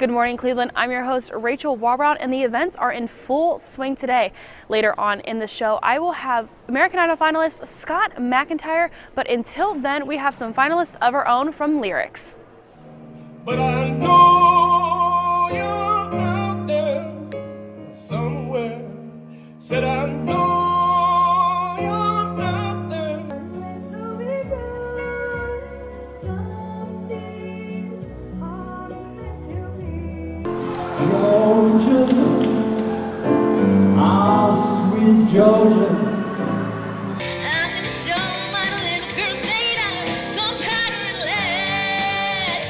Good morning, Cleveland. I'm your host, Rachel Warbrown, and the events are in full swing today. Later on in the show, I will have American Idol finalist Scott McIntyre, but until then, we have some finalists of our own from Lyrics. But I know you're out there somewhere. Said I know you're out there. So because some things are meant to be. Georgia, our sweet Georgia. I'm gonna show my little girl made out of gunpowder and lead.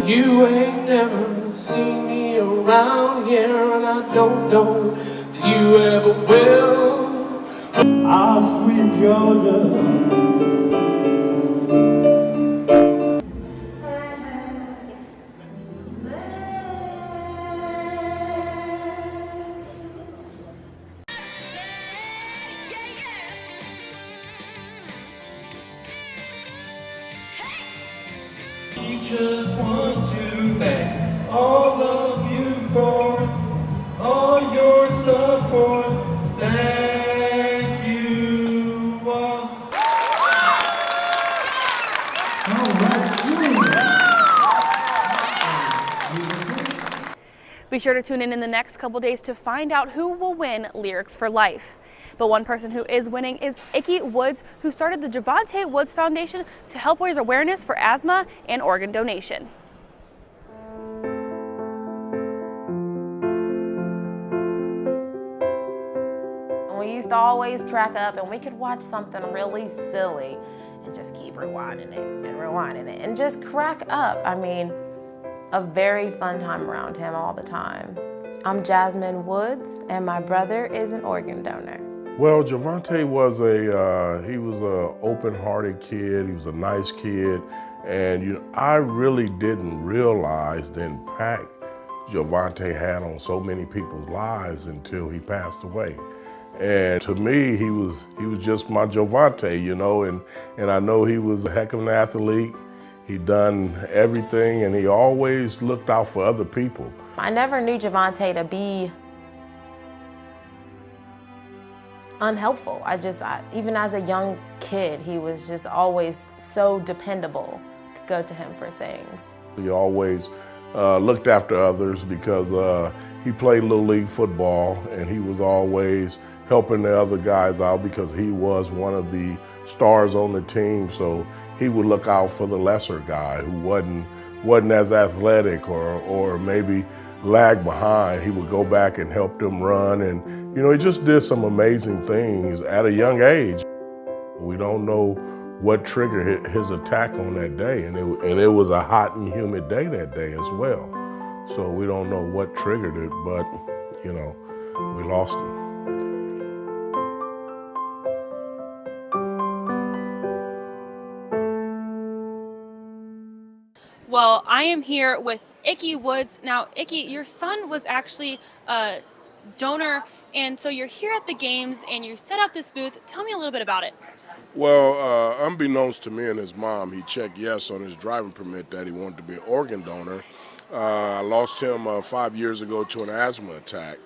You ain't never seen me around here, and I don't know that you ever will. Our sweet Georgia. We just want to thank all of you for all your support. Thank you all. All right, Be sure to tune in the next couple days to find out who will win Lyrics for Life. But one person who is winning is Icky Woods, who started the Javante Woods Foundation to help raise awareness for asthma and organ donation. We used to always crack up and we could watch something really silly and just keep rewinding it and just crack up. I mean, a very fun time around him all the time. I'm Jasmine Woods and my brother is an organ donor. Well, Javante was he was a open-hearted kid. He was a nice kid. And I really didn't realize the impact Javante had on so many people's lives until he passed away. And to me, he was just my Javante, and I know he was a heck of an athlete. He'd done everything, and he always looked out for other people. I never knew Javante to be unhelpful. Even as a young kid, he was just always so dependable. Could go to him for things. He always looked after others because he played Little League football, and he was always helping the other guys out because he was one of the stars on the team. So he would look out for the lesser guy who wasn't as athletic or maybe lagged behind. He would go back and help them run, and he just did some amazing things at a young age. We don't know what triggered his attack on that day, and it was a hot and humid day that day as well. So we don't know what triggered it, but we lost him. Well, I am here with Icky Woods. Now, Icky, your son was actually a donor, and so you're here at the games and you set up this booth. Tell me a little bit about it. Well, unbeknownst to me and his mom, he checked yes on his driving permit that he wanted to be an organ donor. I lost him 5 years ago to an asthma attack.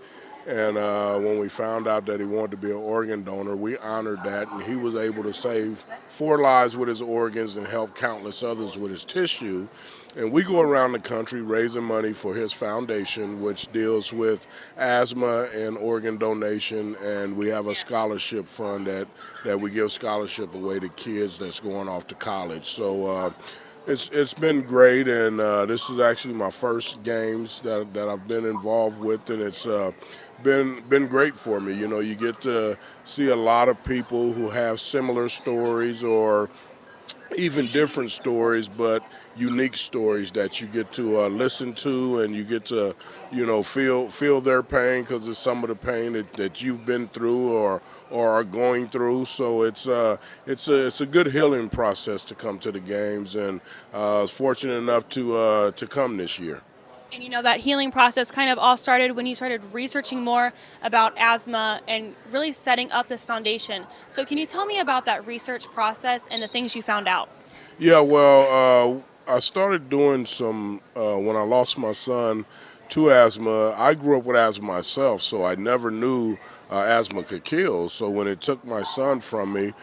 And when we found out that he wanted to be an organ donor, we honored that, and he was able to save 4 lives with his organs and help countless others with his tissue. And we go around the country raising money for his foundation, which deals with asthma and organ donation, and we have a scholarship fund that we give scholarship away to kids that's going off to college. So it's been great, and this is actually my first games that I've been involved with, and it's been great for me. You get to see a lot of people who have similar stories or even different stories, but unique stories that you get to listen to, and you get to, feel their pain because it's some of the pain that you've been through or are going through. So it's a good healing process to come to the games, and I was fortunate enough to come this year. And that healing process kind of all started when you started researching more about asthma and really setting up this foundation. So can you tell me about that research process and the things you found out? Yeah, well, I started doing some when I lost my son to asthma. I grew up with asthma myself, so I never knew asthma could kill. So when it took my son from me,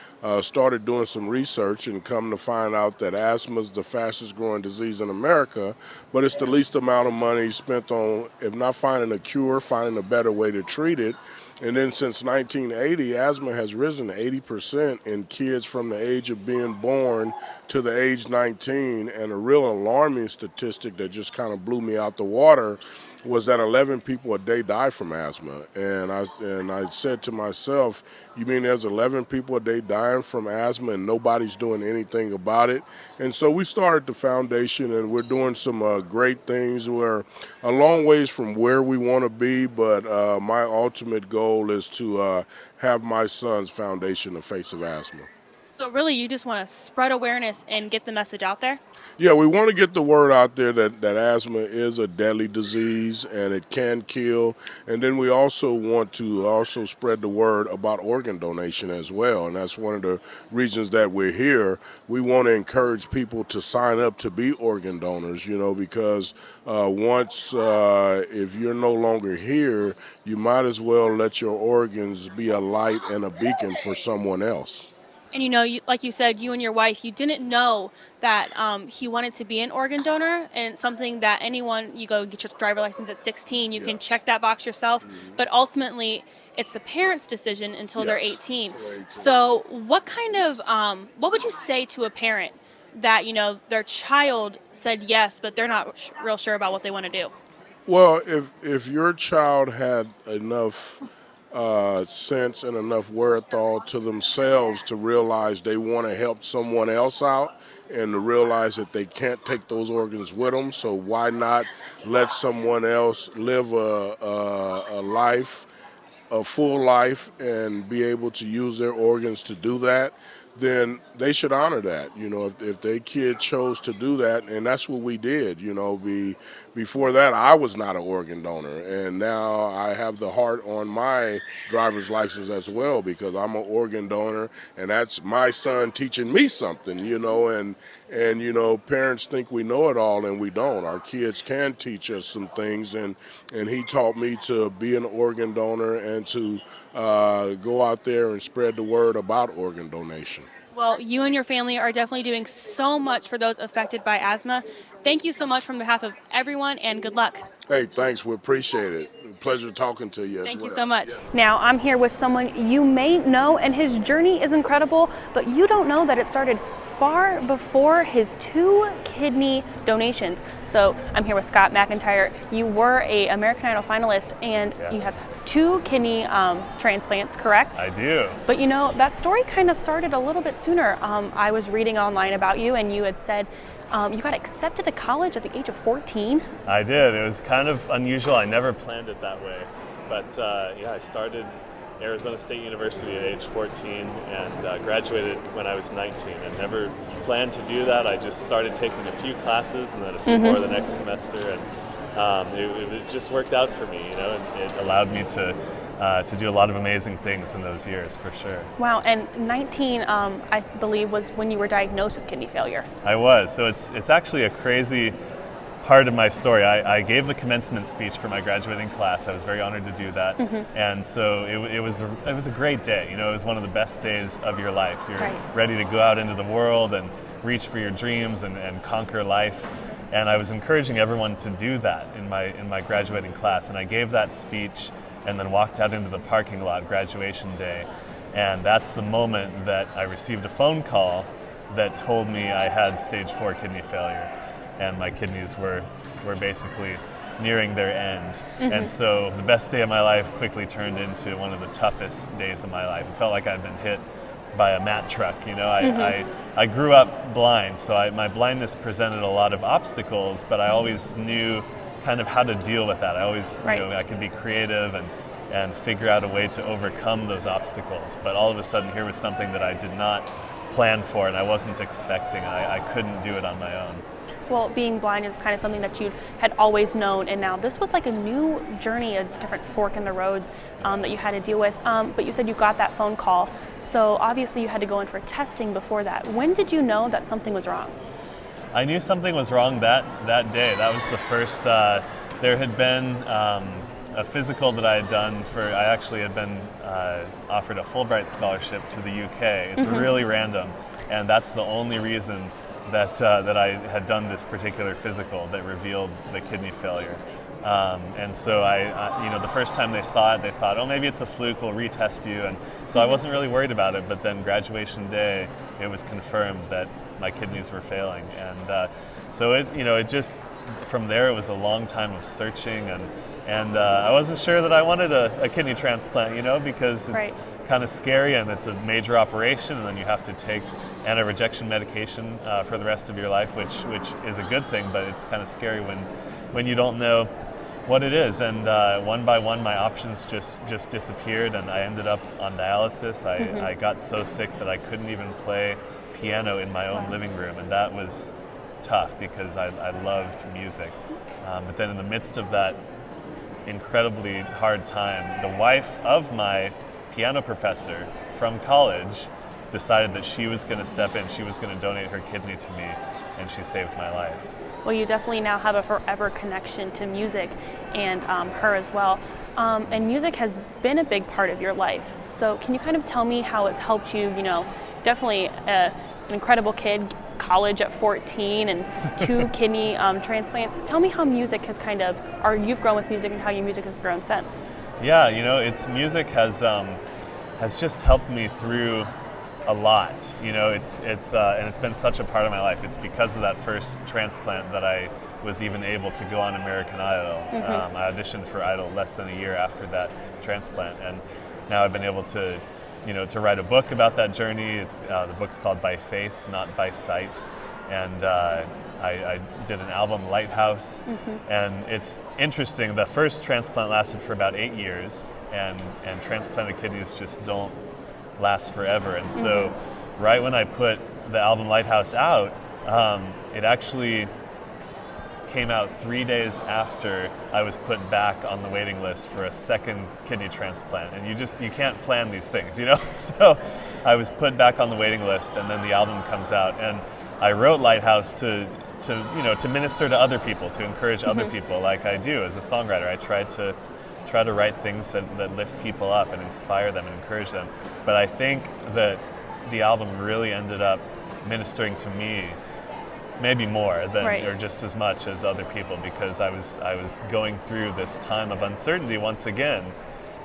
started doing some research and come to find out that asthma is the fastest growing disease in America, but it's the least amount of money spent on, if not finding a cure, finding a better way to treat it. And then since 1980, asthma has risen 80% in kids from the age of being born to the age 19. And a real alarming statistic that just kind of blew me out the water was that 11 people a day die from asthma. And I said to myself, you mean there's 11 people a day dying from asthma and nobody's doing anything about it? And so we started the foundation, and we're doing some great things. We're a long ways from where we want to be, but my ultimate goal is to have my son's foundation the face of asthma. So really, you just want to spread awareness and get the message out there? Yeah, we want to get the word out there that asthma is a deadly disease and it can kill. And then we also want to spread the word about organ donation as well. And that's one of the reasons that we're here. We want to encourage people to sign up to be organ donors, because once, if you're no longer here, you might as well let your organs be a light and a beacon for someone else. And like you said, you and your wife, you didn't know that he wanted to be an organ donor, and something that anyone, you go get your driver's license at 16, you can check that box yourself, but ultimately it's the parents' decision until they're 18. So what would you say to a parent that, their child said yes, but they're not real sure about what they want to do? Well, if your child had enough sense and enough wherewithal to themselves to realize they want to help someone else out and to realize that they can't take those organs with them, so why not let someone else live a life, a full life, and be able to use their organs to do that, then they should honor that. If their kid chose to do that, and that's what we did. Before that, I was not an organ donor, and now I have the heart on my driver's license as well because I'm an organ donor, and that's my son teaching me something. And parents think we know it all, and we don't. Our kids can teach us some things, and he taught me to be an organ donor and to go out there and spread the word about organ donation. Well, you and your family are definitely doing so much for those affected by asthma. Thank you so much from behalf of everyone, and good luck. Hey, thanks. We appreciate it. Pleasure talking to you as well. Thank you so much. Now, I'm here with someone you may know, and his journey is incredible, but you don't know that it started far before his 2 kidney donations. So I'm here with Scott McIntyre. You were a American Idol finalist, and you have 2 kidney transplants, correct? I do. But that story kind of started a little bit sooner. I was reading online about you, and you had said you got accepted to college at the age of 14. I did. It was kind of unusual. I never planned it that way. But I started Arizona State University at age 14 and graduated when I was 19. I never planned to do that. I just started taking a few classes and then a few more the next semester, and it just worked out for me, and it allowed me to do a lot of amazing things in those years, for sure. Wow, and 19, I believe, was when you were diagnosed with kidney failure. I was. So it's actually a crazy part of my story. I gave the commencement speech for my graduating class. I was very honored to do that. And so it was a great day. It was one of the best days of your life. You're ready to go out into the world and reach for your dreams and conquer life. And I was encouraging everyone to do that in my graduating class. And I gave that speech and then walked out into the parking lot graduation day. And that's the moment that I received a phone call that told me I had stage 4 kidney failure. And my kidneys were basically nearing their end. And so the best day of my life quickly turned into one of the toughest days of my life. It felt like I'd been hit by a Matt truck. You know, I grew up blind, so my blindness presented a lot of obstacles, but I always knew kind of how to deal with that. I always, Right. you know, I could be creative and figure out a way to overcome those obstacles. But all of a sudden, here was something that I did not plan for and I wasn't expecting. I couldn't do it on my own. Well, being blind is kind of something that you had always known, and now this was like a new journey, a different fork in the road that you had to deal with. But you said you got that phone call, so obviously you had to go in for testing before that. When did you know that something was wrong? I knew something was wrong that day. That was the first. There had been a physical that I had done I actually had been offered a Fulbright scholarship to the UK. It's really random, and that's the only reason that I had done this particular physical that revealed the kidney failure. And so I, you know, the first time they saw it, they thought, oh, maybe it's a fluke, we'll retest you. And so I wasn't really worried about it, but then graduation day, it was confirmed that my kidneys were failing. And so it just, from there, it was a long time of searching, and I wasn't sure that I wanted a kidney transplant, you know, because it's Right. kind of scary and it's a major operation, and then you have to take anti-rejection medication for the rest of your life, which is a good thing, but it's kind of scary when you don't know what it is. And one by one, my options just disappeared, and I ended up on dialysis. I got so sick that I couldn't even play piano in my own living room, and that was tough because I loved music. But then in the midst of that incredibly hard time, the wife of my piano professor from college decided that she was going to step in, she was going to donate her kidney to me, and she saved my life. Well, you definitely now have a forever connection to music and her as well. And music has been a big part of your life. So can you kind of tell me how it's helped you, you know, definitely an incredible kid, college at 14 and 2 kidney transplants. Tell me how music has kind of, or you've grown with music and how your music has grown since. Yeah, you know, music has just helped me through a lot. You know, and it's been such a part of my life. It's because of that first transplant that I was even able to go on American Idol. I auditioned for Idol less than a year after that transplant, and now I've been able to, you know, to write a book about that journey. It's the book's called By Faith, Not By Sight, and I did an album, Lighthouse, and it's interesting. The first transplant lasted for about 8 years, and transplanted kidneys just don't last forever. And so right when I put the album Lighthouse out, it actually came out 3 days after I was put back on the waiting list for a second kidney transplant. And you can't plan these things, you know? So I was put back on the waiting list, and then the album comes out, and I wrote Lighthouse to minister to other people, to encourage other people, like I do as a songwriter. I try to write things that lift people up and inspire them and encourage them. But I think that the album really ended up ministering to me maybe more than, Right. or just as much as other people, because I was going through this time of uncertainty once again,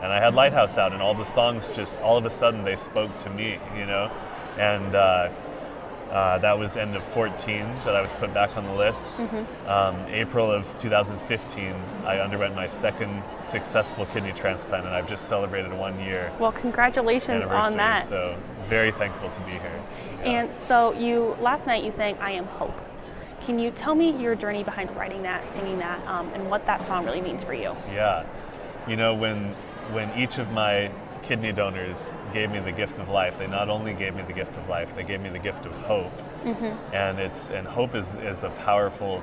and I had Lighthouse out, and all the songs just all of a sudden they spoke to me, you know, and that was end of 14 that I was put back on the list. April of 2015, I underwent my second successful kidney transplant, and I've just celebrated a 1 year Well, congratulations anniversary. on that. So very thankful to be here. Yeah. And so last night you sang I Am Hope. Can you tell me your journey behind writing that, singing that, and what that song really means for you? Yeah, you know, when each of my kidney donors gave me the gift of life, they not only gave me the gift of life, they gave me the gift of hope. And hope is a powerful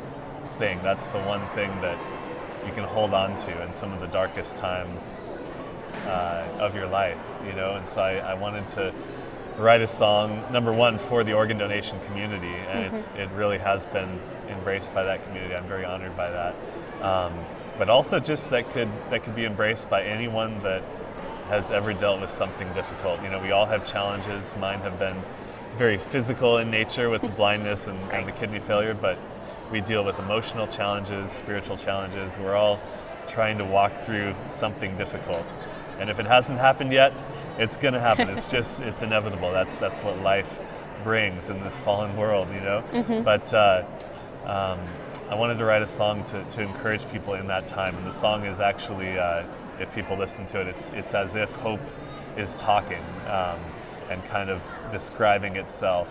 thing. That's the one thing that you can hold on to in some of the darkest times of your life, you know. And so I wanted to write a song, number one, for the organ donation community, and it really has been embraced by that community. I'm very honored by that. But also just that could be embraced by anyone that has ever dealt with something difficult. You know, we all have challenges. Mine have been very physical in nature with the blindness and the kidney failure, but we deal with emotional challenges, spiritual challenges. We're all trying to walk through something difficult. And if it hasn't happened yet, it's going to happen. It's inevitable. That's what life brings in this fallen world, you know? But I wanted to write a song to encourage people in that time. And the song is actually, if people listen to it, it's as if hope is talking. and kind of describing itself.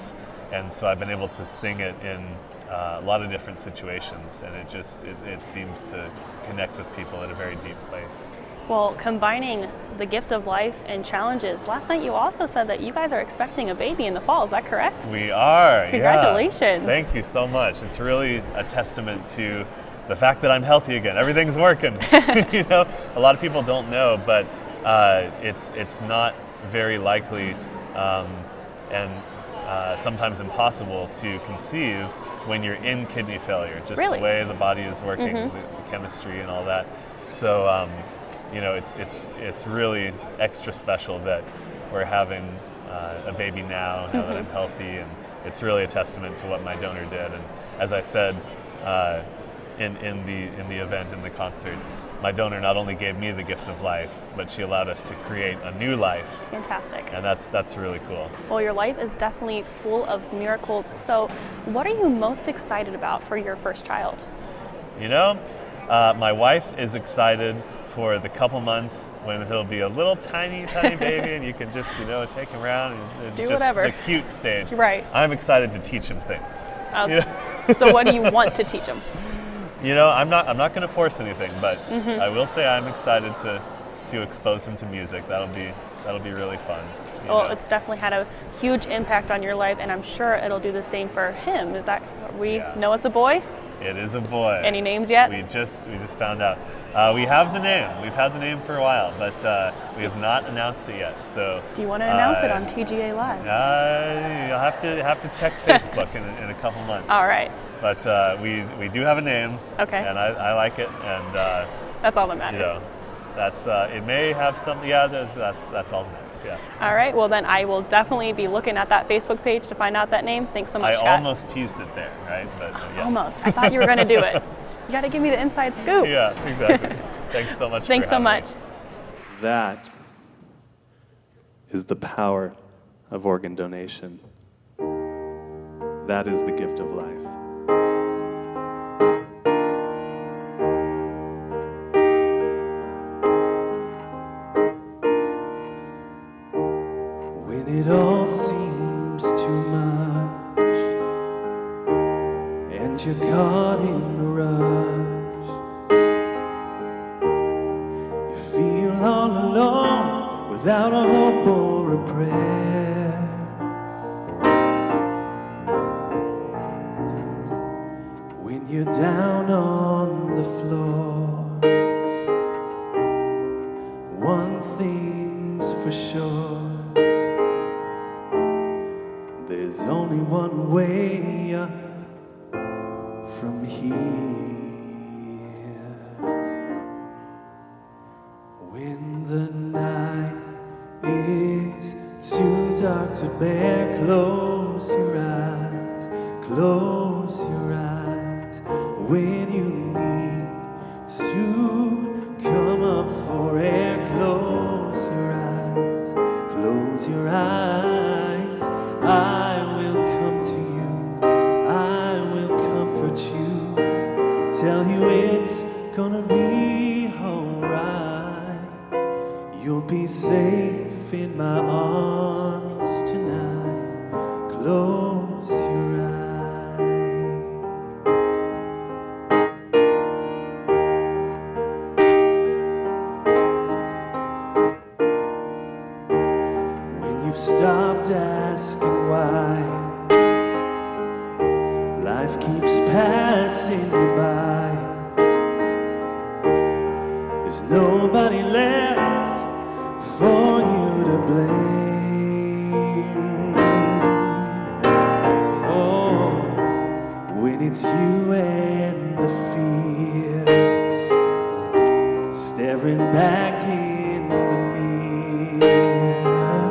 And so I've been able to sing it in a lot of different situations, and it seems to connect with people at a very deep place. Well, combining the gift of life and challenges, last night you also said that you guys are expecting a baby in the fall. Is that correct? We are. Congratulations. Yeah. Thank you so much. It's really a testament to the fact that I'm healthy again. Everything's working. You know, a lot of people don't know, but it's not very likely and sometimes impossible to conceive when you're in kidney failure. Just Really? the way the body is working, the chemistry and all that. So you know, it's really extra special that we're having a baby now that I'm healthy, and it's really a testament to what my donor did. And as I said in the event, in the concert, my donor not only gave me the gift of life, but she allowed us to create a new life. It's fantastic. And that's really cool. Well, your life is definitely full of miracles. So what are you most excited about for your first child? You know, my wife is excited for the couple months when he'll be a little tiny baby and you can just, you know, take him around and Do just whatever. the cute stage. Right. I'm excited to teach him things. You know? So what do you want to teach him? You know, I'm not going to force anything, but I will say I'm excited to expose him to music. That'll be really fun. Well, it's definitely had a huge impact on your life, and I'm sure it'll do the same for him. Is that know it's a boy? It is a boy. Any names yet? We just found out. We have the name. We've had the name for a while, but we have not announced it yet. So Do you want to announce it on TGA Live? You'll have to check Facebook in a couple months. All right. But we do have a name. Okay. And I like it, and that's all that matters. you know, that's it may have some. Yeah, that's all that matters. Yeah. All right. Well, then I will definitely be looking at that Facebook page to find out that name. Thanks so much, I Scott. almost teased it there, right? But yeah. Almost. I thought you were going to do it. You got to give me the inside scoop. Yeah, exactly. Thanks so much. Thanks for so having much. me. That is the power of organ donation. That is the gift of life. When it all seems too much and you're caught in the rush, you feel all alone without a hope or a prayer. When you're down on the floor, one thing's for sure, there's only one way up from here. When the night is too dark to bear, close your eyes, close your eyes. When you need to come up for air, close your eyes, close your eyes. I will come to you, I will comfort you, tell you it's gonna be alright. You'll be safe in my arms tonight. Close your eyes. When you've stopped asking why, life keeps passing you by. There's nobody left for you to blame. Oh, when it's you and the fear staring back in the mirror,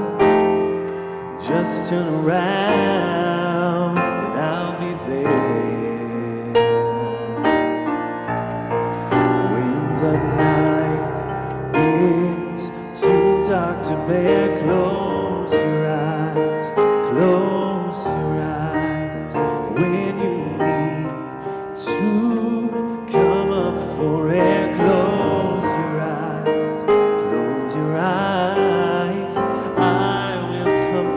just turn around and I'll be there. When the night is too dark to bear, close your eyes, close your eyes. When you need to come up for air, close your eyes, close your eyes. I will come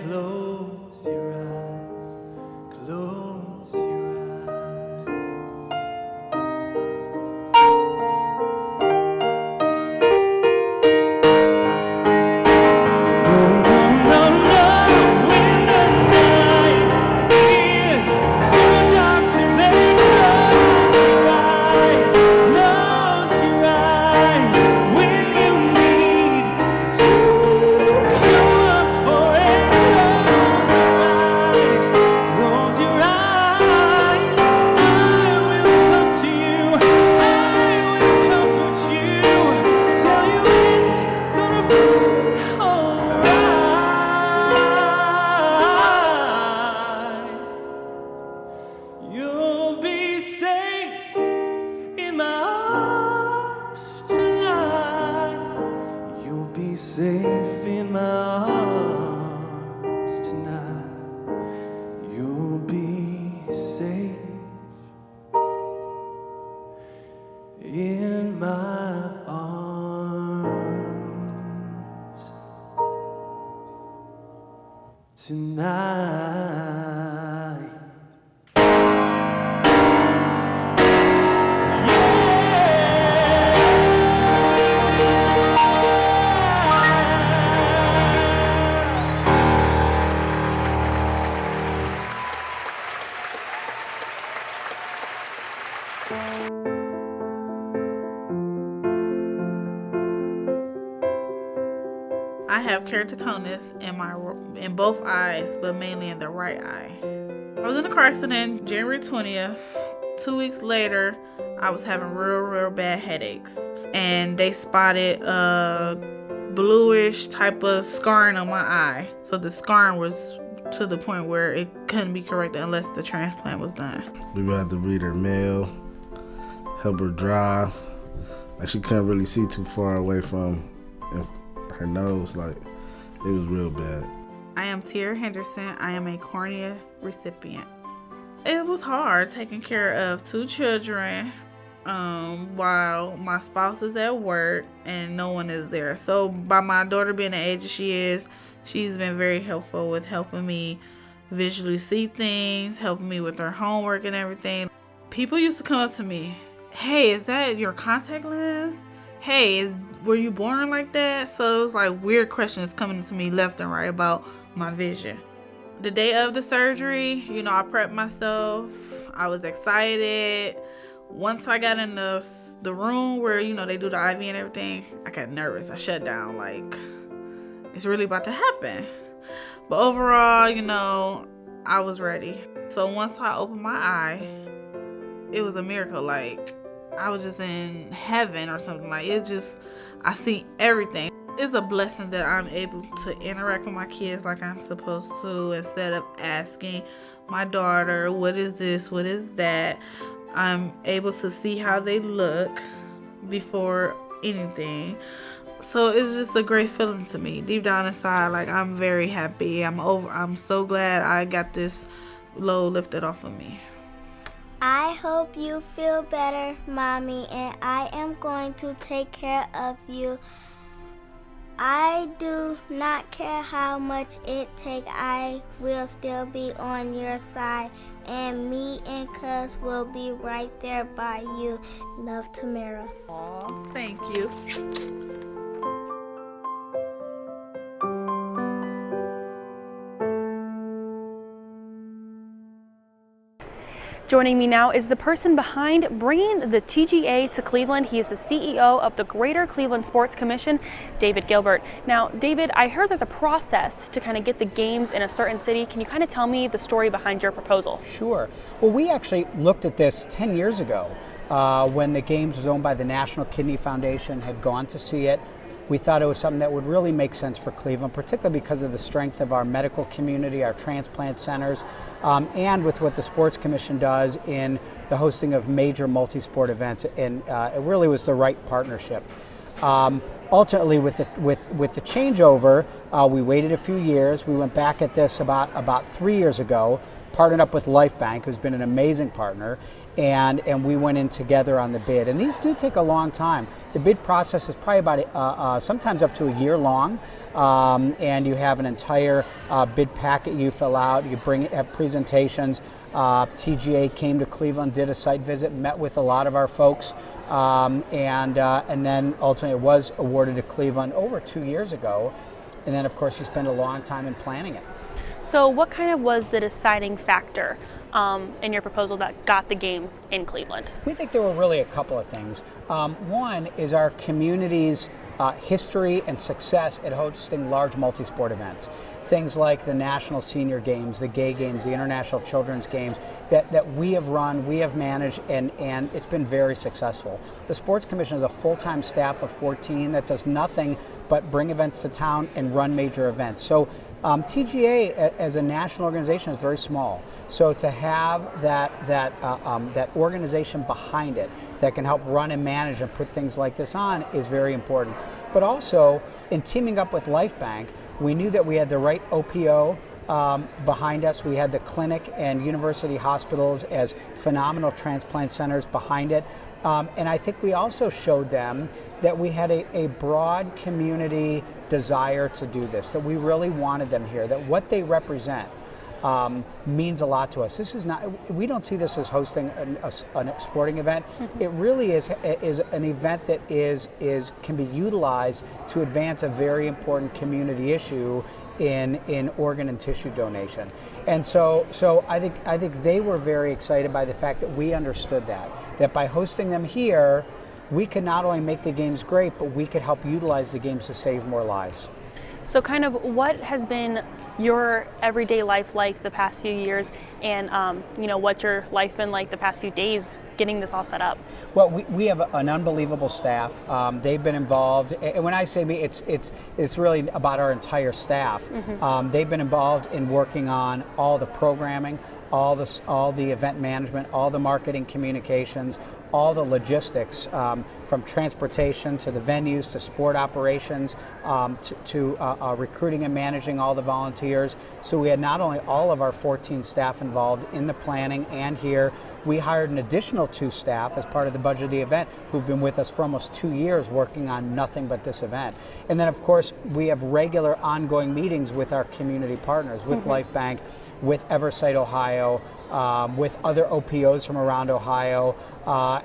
close your eyes, close your eyes. No, no, no, no, when the night is too dark to make, close your eyes, close your eyes. When you need to come up for it, close your eyes. I will come to you, I will comfort you, tell you it's gonna be alright. You'll be safe in my arms tonight. You'll be safe in my arms tonight. You'll be safe in my arms tonight. I have keratoconus in both eyes, but mainly in the right eye. I was in a car accident January 20th. 2 weeks later, I was having real bad headaches, and they spotted a bluish type of scarring on my eye. So the scarring was to the point where it couldn't be corrected unless the transplant was done. We would have to read her mail, help her drive. Like, she couldn't really see too far away from her nose. Like, it was real bad. I am Tia Henderson. I am a cornea recipient. It was hard taking care of 2 children while my spouse is at work and no one is there. So by my daughter being the age she is, she's been very helpful with helping me visually see things, helping me with her homework and everything. People used to come up to me, "Hey, is that your contact lens? Hey, were you born like that?" So it was like weird questions coming to me left and right about my vision. The day of the surgery, I prepped myself. I was excited. Once I got in the room where, they do the IV and everything, I got nervous. I shut down, like, it's really about to happen. But overall, I was ready. So once I opened my eye, it was a miracle. Like, I was just in heaven or something. Like, I see everything. It's a blessing that I'm able to interact with my kids like I'm supposed to, instead of asking my daughter, what is this, what is that. I'm able to see how they look before anything. So it's just a great feeling to me. Deep down inside, like, I'm very happy. I'm so glad I got this load lifted off of me. I hope you feel better, Mommy, and I am going to take care of you. I do not care how much it takes. I will still be on your side, and me and Cuz will be right there by you. Love, Tamara. Aw, thank you. Joining me now is the person behind bringing the TGA to Cleveland. He is the CEO of the Greater Cleveland Sports Commission, David Gilbert. Now, David, I heard there's a process to kind of get the games in a certain city. Can you kind of tell me the story behind your proposal? Sure. Well, we actually looked at this 10 years ago when the games was owned by the National Kidney Foundation, had gone to see it. We thought it was something that would really make sense for Cleveland, particularly because of the strength of our medical community, our transplant centers, and with what the Sports Commission does in the hosting of major multi-sport events. And it really was the right partnership. Ultimately, with the changeover, we waited a few years. We went back at this about 3 years ago, partnered up with LifeBank, who's been an amazing partner, and we went in together on the bid. And these do take a long time. The bid process is probably about sometimes up to a year long, and you have an entire bid packet you fill out. You have presentations. TGA came to Cleveland, did a site visit, met with a lot of our folks, and then ultimately it was awarded to Cleveland over 2 years ago. And then, of course, you spend a long time in planning it. So what kind of was the deciding factor in your proposal that got the games in Cleveland? We think there were really a couple of things. One is our community's history and success at hosting large multi-sport events. Things like the National Senior Games, the Gay Games, the International Children's Games that we have run, we have managed, and it's been very successful. The Sports Commission is a full-time staff of 14 that does nothing but bring events to town and run major events. So TGA as a national organization is very small. So to have that organization behind it that can help run and manage and put things like this on is very important. But also, in teaming up with LifeBank, we knew that we had the right OPO behind us. We had the clinic and university hospitals as phenomenal transplant centers behind it. And I think we also showed them that we had a broad community desire to do this, that we really wanted them here, that what they represent means a lot to us. This is not, we don't see this as hosting a sporting event. Mm-hmm. It really is an event that can be utilized to advance a very important community issue in organ and tissue donation. And so I think they were very excited by the fact that we understood that by hosting them here, we could not only make the games great, but we could help utilize the games to save more lives. So kind of what has been your everyday life like the past few years, and what's your life been like the past few days getting this all set up? Well, we have an unbelievable staff. They've been involved, and when I say me, it's really about our entire staff. Mm-hmm. They've been involved in working on all the programming, all the event management, all the marketing communications, all the logistics, from transportation to the venues to sport operations, to recruiting and managing all the volunteers. So we had not only all of our 14 staff involved in the planning and here, we hired an additional 2 staff as part of the budget of the event who've been with us for almost 2 years working on nothing but this event. And then of course we have regular ongoing meetings with our community partners, with mm-hmm. LifeBank, with Eversight Ohio, with other OPOs from around Ohio,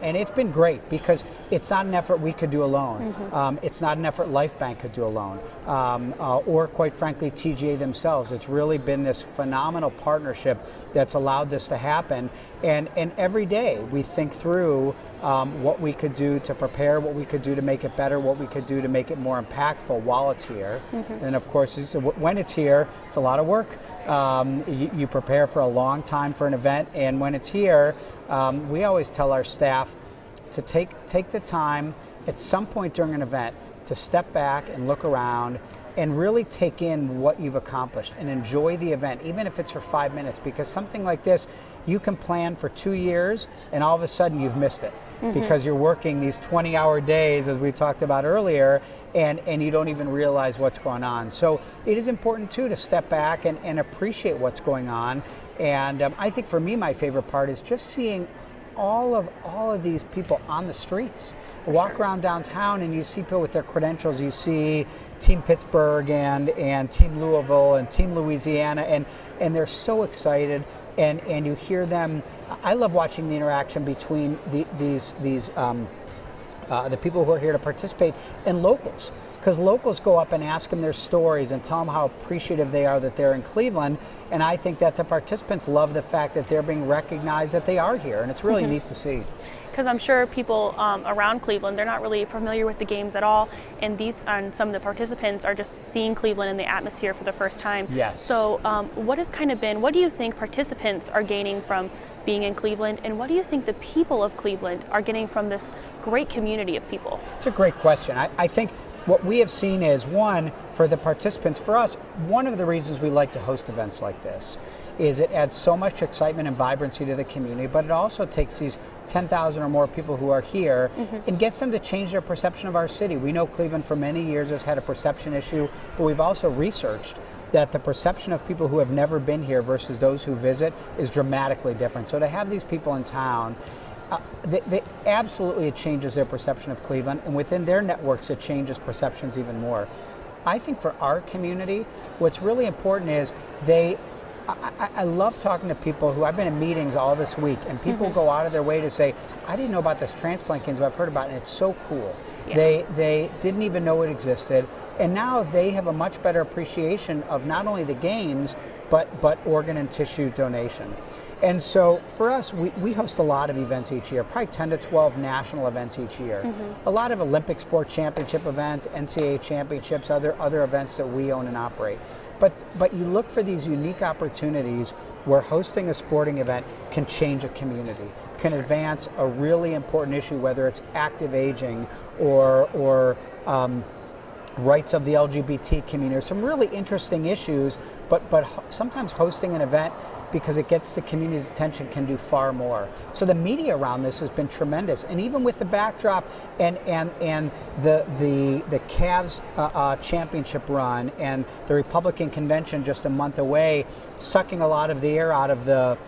and it's been great because it's not an effort we could do alone. Mm-hmm. It's not an effort LifeBank could do alone, or quite frankly TGA themselves. It's really been this phenomenal partnership that's allowed this to happen, and every day we think through what we could do to prepare, what we could do to make it better, what we could do to make it more impactful while it's here. Mm-hmm. And of course when it's here, it's a lot of work. You prepare for a long time for an event, and when it's here, we always tell our staff to take the time at some point during an event to step back and look around and really take in what you've accomplished and enjoy the event, even if it's for 5 minutes, because something like this, you can plan for 2 years and all of a sudden you've missed it. Mm-hmm. Because you're working these 20-hour days, as we talked about earlier, and you don't even realize what's going on. So it is important too to step back and appreciate what's going on. And I think for me, my favorite part is just seeing all of these people on the streets. Walk around downtown and you see people with their credentials. You see Team Pittsburgh and Team Louisville and Team Louisiana, and they're so excited. And you hear them. I love watching the interaction between the people who are here to participate and locals, because locals go up and ask them their stories and tell them how appreciative they are that they're in Cleveland. And I think that the participants love the fact that they're being recognized that they are here, and it's really mm-hmm. neat to see. Because I'm sure people around Cleveland, they're not really familiar with the games at all, and some of the participants are just seeing Cleveland in the atmosphere for the first time. Yes. So what do you think participants are gaining from being in Cleveland, and what do you think the people of Cleveland are getting from this great community of people? It's a great question. I think what we have seen is, one, for the participants, for us, one of the reasons we like to host events like this is it adds so much excitement and vibrancy to the community, but it also takes these 10,000 or more people who are here and gets them to change their perception of our city. We know Cleveland for many years has had a perception issue, but we've also researched that the perception of people who have never been here versus those who visit is dramatically different. So to have these people in town, they absolutely, it changes their perception of Cleveland, and within their networks it changes perceptions even more. I think for our community, what's really important is I love talking to people who, I've been in meetings all this week, and people go out of their way to say, I didn't know about this transplant games, but I've heard about it, and it's so cool. Yeah. They didn't even know it existed, and now they have a much better appreciation of not only the games, but organ and tissue donation. And so for us, we host a lot of events each year, probably 10 to 12 national events each year. A lot of Olympic sport championship events, NCAA championships, other events that we own and operate. But you look for these unique opportunities where hosting a sporting event can change a community, can advance a really important issue, whether it's active aging or rights of the LGBT community, or some really interesting issues, but sometimes hosting an event, because it gets the community's attention, can do far more. So the media around this has been tremendous, and even with the backdrop and the Cavs championship run and the Republican convention just a month away, sucking a lot of the air out of the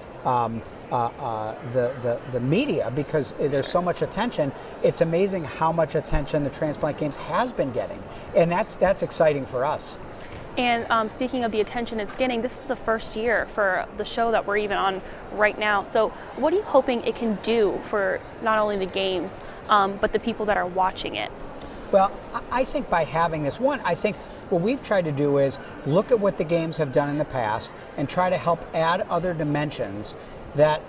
media because there's so much attention. It's amazing how much attention the transplant games has been getting, and that's exciting for us. And speaking of the attention it's getting, this is the first year for the show that we're even on right now. So what are you hoping it can do for not only the games, but the people that are watching it? Well, I think by having this, I think what we've tried to do is look at what the games have done in the past and try to help add other dimensions that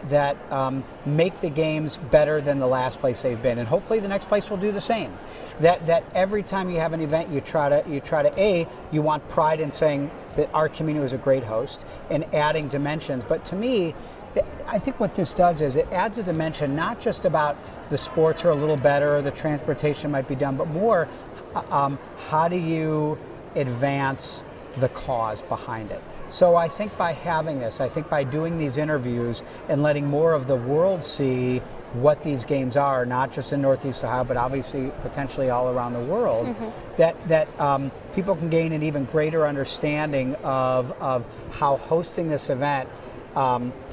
make the games better than the last place they've been, and hopefully the next place will do the same. That every time you have an event, you try to you want pride in saying that our community was a great host and adding dimensions. But to me, I think what this does is it adds a dimension, not just about the sports are a little better or the transportation might be done, but more how do you advance the cause behind it. So I think by having this, I think by doing these interviews and letting more of the world see what these games are, not just in Northeast Ohio, but obviously potentially all around the world, that people can gain an even greater understanding of how hosting this event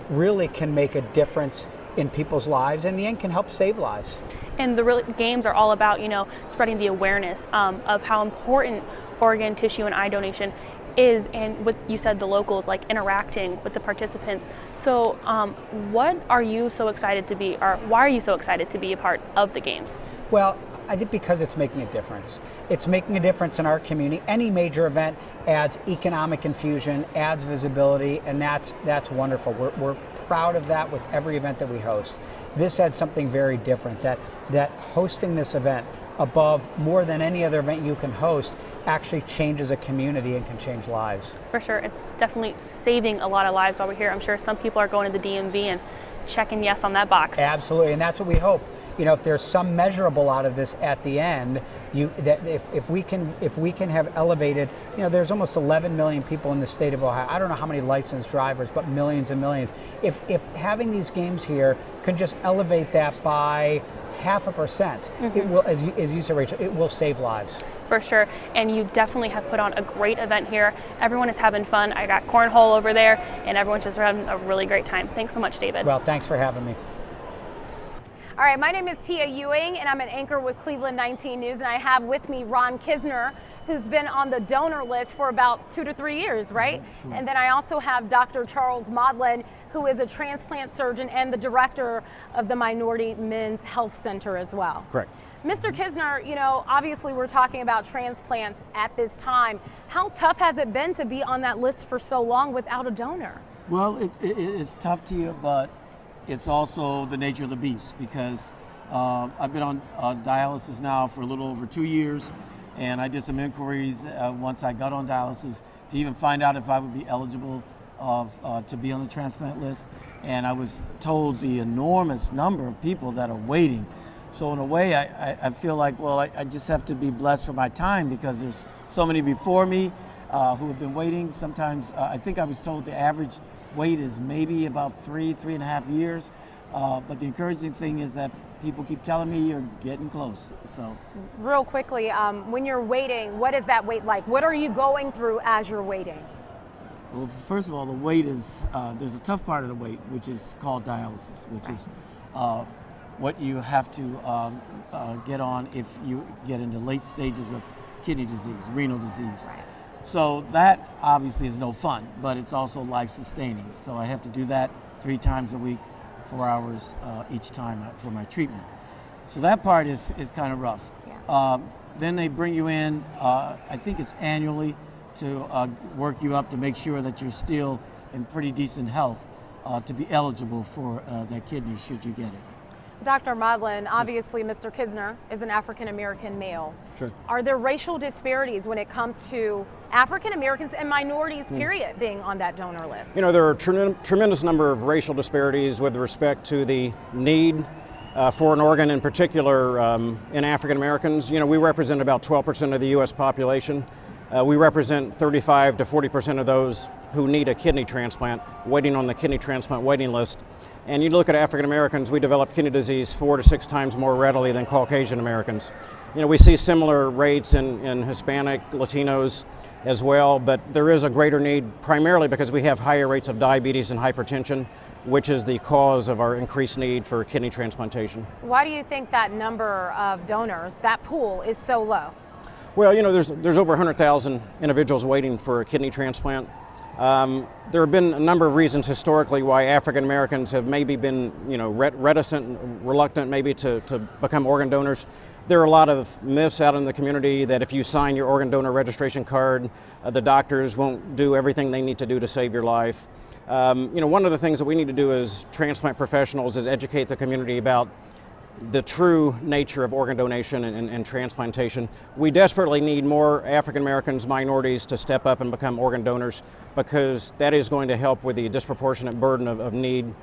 really can make a difference in people's lives, and in the end can help save lives. And the games are all about, spreading the awareness of how important organ, tissue, and eye donation is, and what you said, the locals, like interacting with the participants. So what are you so excited to be, or why are you so excited to be a part of the games? Well, I think because it's making a difference. It's making a difference in our community. Any major event adds economic infusion, adds visibility, and that's wonderful. We're proud of that with every event that we host. This adds something very different, that hosting this event above more than any other event you can host actually changes a community and can change lives. For sure, it's definitely saving a lot of lives while we're here. I'm sure some people are going to the DMV and checking yes on that box. Absolutely, and that's what we hope. If there's some measurable out of this at the end, if we can have elevated, there's almost 11 million people in the state of Ohio. I don't know how many licensed drivers, but millions and millions. If having these games here can just elevate that by 0.5%, it will, as you said, Rachel, it will save lives. For sure, and you definitely have put on a great event here. Everyone is having fun. I got cornhole over there, and everyone's just having a really great time. Thanks so much, David. Well, thanks for having me. All right, my name is Tia Ewing, and I'm an anchor with Cleveland 19 News, and I have with me Ron Kisner, who's been on the donor list for about 2 to 3 years, right? And then I also have Dr. Charles Modlin, who is a transplant surgeon and the director of the Minority Men's Health Center as well. Correct. Mr. Kisner, obviously we're talking about transplants at this time. How tough has it been to be on that list for so long without a donor? Well, it's tough to you, but it's also the nature of the beast, because I've been on dialysis now for a little over 2 years, and I did some inquiries once I got on dialysis to even find out if I would be eligible to be on the transplant list, and I was told the enormous number of people that are waiting. So in a way, I feel like, well, I just have to be blessed for my time because there's so many before me who have been waiting. Sometimes, I think I was told the average wait is maybe about 3.5 years. But the encouraging thing is that people keep telling me you're getting close. So, real quickly, when you're waiting, what is that wait like? What are you going through as you're waiting? well, first of all, the wait is, there's a tough part of the wait, which is called dialysis, which is what you have to get on if you get into late stages of kidney disease, renal disease. Right. So that obviously is no fun, but it's also life-sustaining. So I have to do that 3 times a week, 4 hours each time for my treatment. So that part is kind of rough. Yeah. Then they bring you in, I think it's annually, to work you up to make sure that you're still in pretty decent health to be eligible for that kidney should you get it. Dr. Modlin, obviously Mr. Kisner is an African American male. Sure. Are there racial disparities when it comes to African Americans and minorities, period, being on that donor list? You know, there are a tremendous number of racial disparities with respect to the need for an organ, in particular in African Americans. You know, we represent about 12% of the U.S. population. We represent 35 to 40% of those who need a kidney transplant, waiting on the kidney transplant waiting list. And you look at African Americans, we develop kidney disease 4 to 6 times more readily than Caucasian Americans. You know, we see similar rates in Hispanic, Latinos as well, but there is a greater need primarily because we have higher rates of diabetes and hypertension, which is the cause of our increased need for kidney transplantation. Why do you think that number of donors, that pool, is so low? Well, you know, there's over 100,000 individuals waiting for a kidney transplant. There have been a number of reasons historically why African Americans have maybe been, you know, reticent, reluctant maybe to become organ donors. There are a lot of myths out in the community that if you sign your organ donor registration card, the doctors won't do everything they need to do to save your life. You know, one of the things that we need to do as transplant professionals is educate the community about the true nature of organ donation and transplantation. We desperately need more African Americans, minorities to step up and become organ donors because that is going to help with the disproportionate burden of need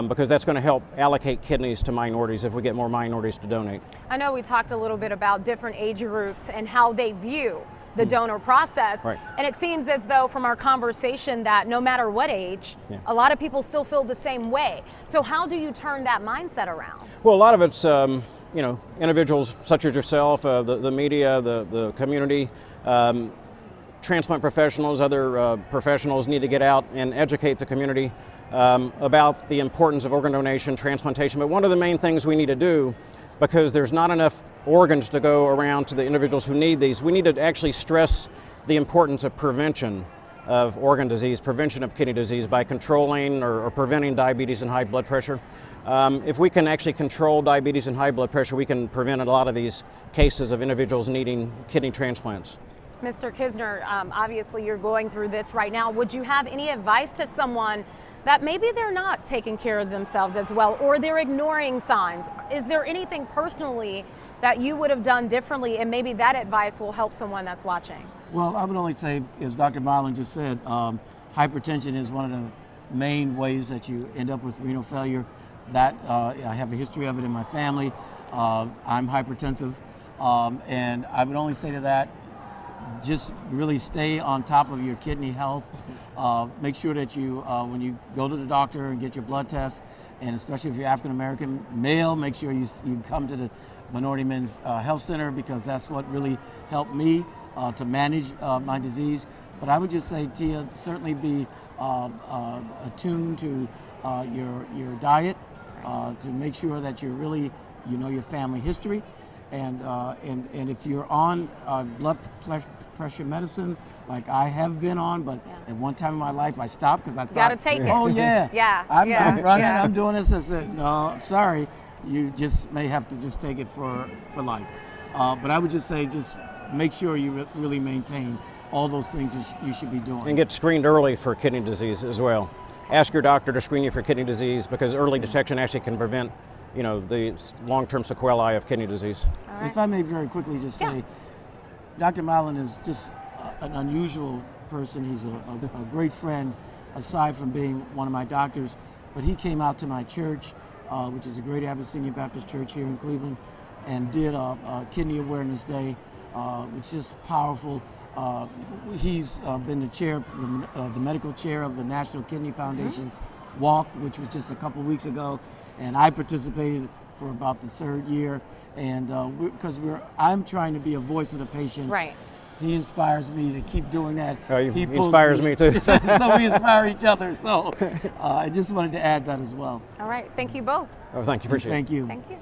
because that's going to help allocate kidneys to minorities if we get more minorities to donate. I know we talked a little bit about different age groups and how they view the donor process. Right. And it seems as though from our conversation that no matter what age, a lot of people still feel the same way. So how do you turn that mindset around? Well, a lot of it's, you know, individuals such as yourself, the media, the community, transplant professionals, other professionals need to get out and educate the community about the importance of organ donation, transplantation. But one of the main things we need to do, because there's not enough organs to go around to the individuals who need these, we need to actually stress the importance of prevention of organ disease, prevention of kidney disease by controlling or preventing diabetes and high blood pressure. If we can actually control diabetes and high blood pressure, we can prevent a lot of these cases of individuals needing kidney transplants. Mr. Kisner, obviously you're going through this right now. Would you have any advice to someone that maybe they're not taking care of themselves as well, or they're ignoring signs? Is there anything personally that you would have done differently, and maybe that advice will help someone that's watching? Well, I would only say, as Dr. Marlin just said, hypertension is one of the main ways that you end up with renal failure. That I have a history of it in my family. I'm hypertensive, and I would only say to that, just really stay on top of your kidney health. Make sure that you, when you go to the doctor and get your blood test, and especially if you're African American male, make sure you come to the Minority Men's Health Center because that's what really helped me to manage my disease. But I would just say, Tia, certainly be attuned to your diet to make sure that you're really, you know, your family history. And if you're on blood pressure medicine, like I have been on, but at one time in my life I stopped because I thought, gotta take it. oh yeah, I'm running, yeah. I'm doing this. I said, no, I'm sorry, you just may have to just take it for life. But I would just say, just make sure you really maintain all those things you should be doing. And get screened early for kidney disease as well. Ask your doctor to screen you for kidney disease because early detection actually can prevent, you know, the long-term sequelae of kidney disease. Right. If I may very quickly just say, Dr. Marlin is just an unusual person. He's a great friend, aside from being one of my doctors. But he came out to my church which is a great Abyssinian Baptist church here in Cleveland, and did a Kidney Awareness Day, which is powerful. He's been the chair, the medical chair of the National Kidney Foundation's walk, which was just a couple weeks ago, and I participated for about the third year. And because I'm trying to be a voice of the patient. Right. He inspires me to keep doing that. He inspires me too. So we inspire each other. So I just wanted to add that as well. All right. Thank you both. Oh, thank you. Appreciate Thank you. Thank you.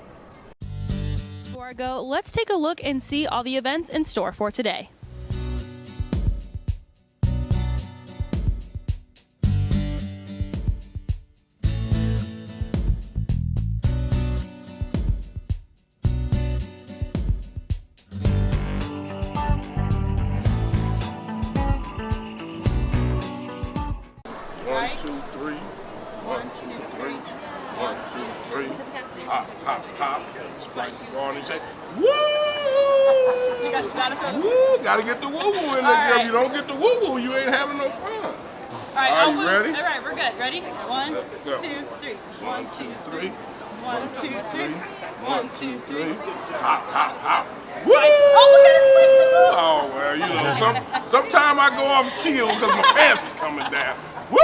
Before I go, let's take a look and see all the events in store for today. One, two, three. 1, 2, 3. 1, 2, 3. Hop, hop, hop. Sprite on and say, woo! Woo! Gotta get the woo woo in there, girl. If you don't get the woo woo, you ain't having no fun. All right, Are you ready? All right, we're good. Ready? 1, Go. 2, 3. 1, 2, 3. 1, 2, 3. 1, 2, 3. Hop, hop, hop. Woo! Oh, Oh, well, you know, sometime I go off keel because my pants is coming down. Woo!